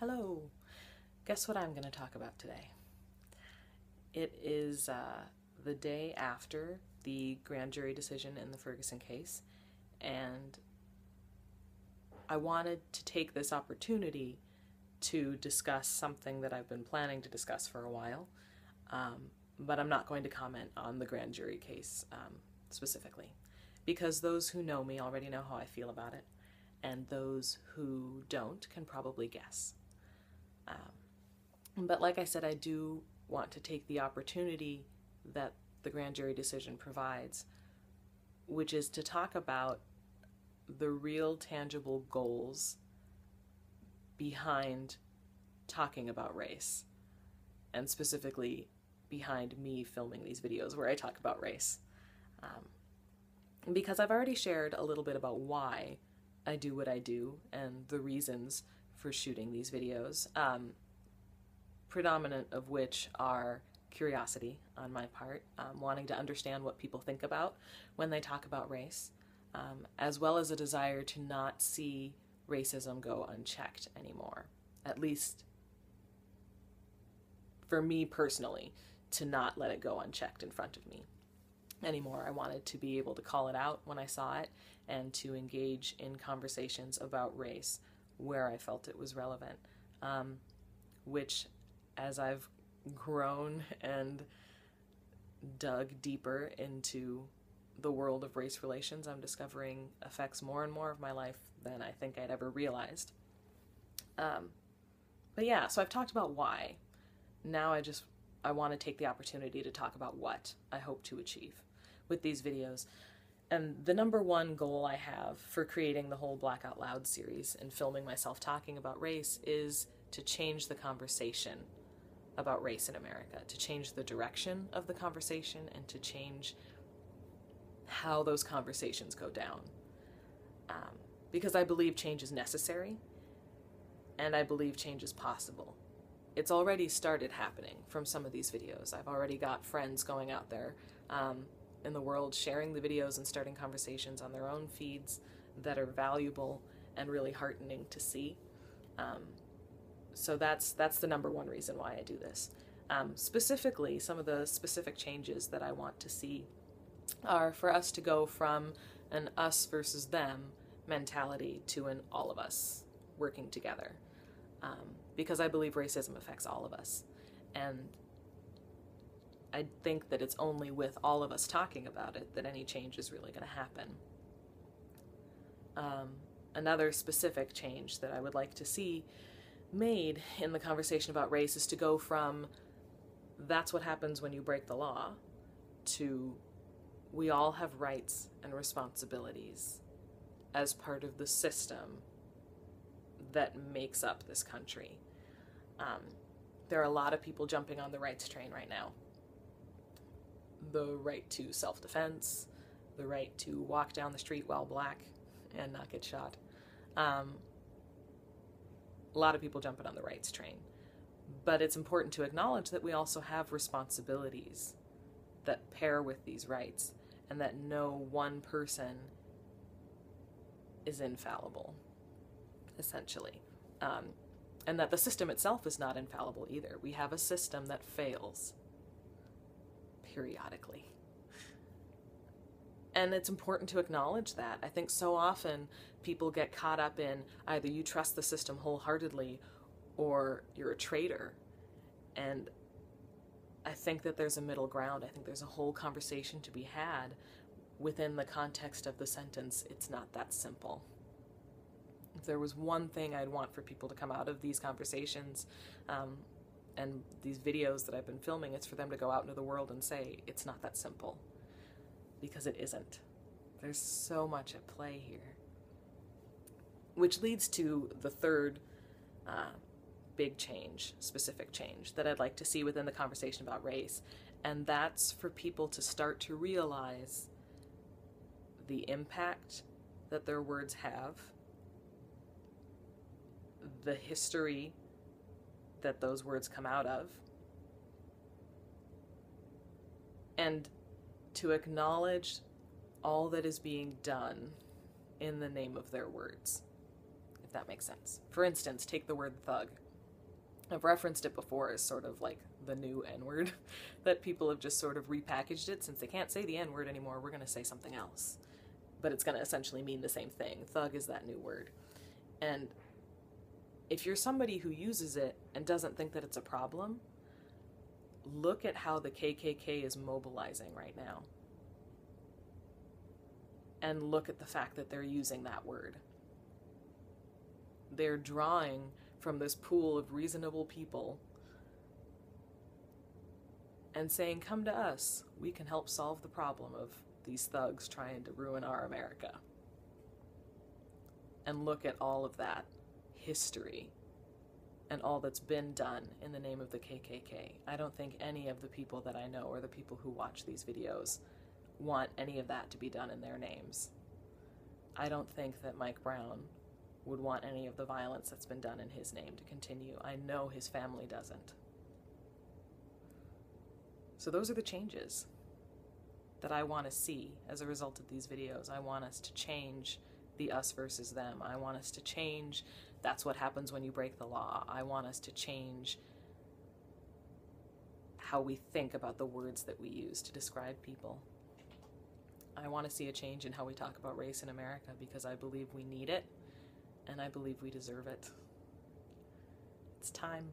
Hello. Guess what I'm going to talk about today? It is the day after the grand jury decision in the Ferguson case, and I wanted to take this opportunity to discuss something that I've been planning to discuss for a while, but I'm not going to comment on the grand jury case specifically, because those who know me already know how I feel about it, and those who don't can probably guess. But like I said, I do want to take the opportunity that the grand jury decision provides, which is to talk about the real tangible goals behind talking about race, and specifically behind me filming these videos where I talk about race. Because I've already shared a little bit about why I do what I do and the reasons for shooting these videos, predominant of which are curiosity on my part, wanting to understand what people think about when they talk about race, as well as a desire to not see racism go unchecked anymore. At least for me personally, to not let it go unchecked in front of me anymore. I wanted to be able to call it out when I saw it and to engage in conversations about race where I felt it was relevant, which, as I've grown and dug deeper into the world of race relations, I'm discovering affects more and more of my life than I think I'd ever realized. But yeah, so I've talked about why. Now I want to take the opportunity to talk about what I hope to achieve with these videos. And the number one goal I have for creating the whole Black Out Loud series and filming myself talking about race is to change the conversation about race in America, to change the direction of the conversation and to change how those conversations go down. Because I believe change is necessary, and I believe change is possible. It's already started happening from some of these videos. I've already got friends going out there in the world sharing the videos and starting conversations on their own feeds that are valuable and really heartening to see. So that's the number one reason why I do this. Specifically, some of the specific changes that I want to see are for us to go from an us versus them mentality to an all of us working together. Because I believe racism affects all of us. And I think that it's only with all of us talking about it that any change is really going to happen. Another specific change that I would like to see made in the conversation about race is to go from that's what happens when you break the law to we all have rights and responsibilities as part of the system that makes up this country. There are a lot of people jumping on the rights train right now. The right to self-defense, the right to walk down the street while black and not get shot. A lot of people jumping on the rights train. But it's important to acknowledge that we also have responsibilities that pair with these rights, and that no one person is infallible, essentially. And that the system itself is not infallible either. We have a system that fails periodically. And it's important to acknowledge that. I think so often people get caught up in either you trust the system wholeheartedly or you're a traitor. And I think that there's a middle ground. I think there's a whole conversation to be had within the context of the sentence, it's not that simple. If there was one thing I'd want for people to come out of these conversations and these videos that I've been filming, it's for them to go out into the world and say, it's not that simple. Because it isn't. There's so much at play here. Which leads to the third big change, specific change, that I'd like to see within the conversation about race. And that's for people to start to realize the impact that their words have, the history that those words come out of, and to acknowledge all that is being done in the name of their words, if that makes sense. For instance, take the word thug. I've referenced it before as sort of like the new N-word, that people have just sort of repackaged it. Since they can't say the N-word anymore, we're going to say something else. But it's going to essentially mean the same thing. Thug is that new word. And if you're somebody who uses it and doesn't think that it's a problem, look at how the KKK is mobilizing right now. And look at the fact that they're using that word. They're drawing from this pool of reasonable people and saying, come to us, we can help solve the problem of these thugs trying to ruin our America. And look at all of that history and all that's been done in the name of the KKK. I don't think any of the people that I know or the people who watch these videos want any of that to be done in their names. I don't think that Mike Brown would want any of the violence that's been done in his name to continue. I know his family doesn't. So those are the changes that I want to see as a result of these videos. I want us to change the us versus them. I want us to change that's what happens when you break the law. I want us to change how we think about the words that we use to describe people. I want to see a change in how we talk about race in America, because I believe we need it, and I believe we deserve it. It's time.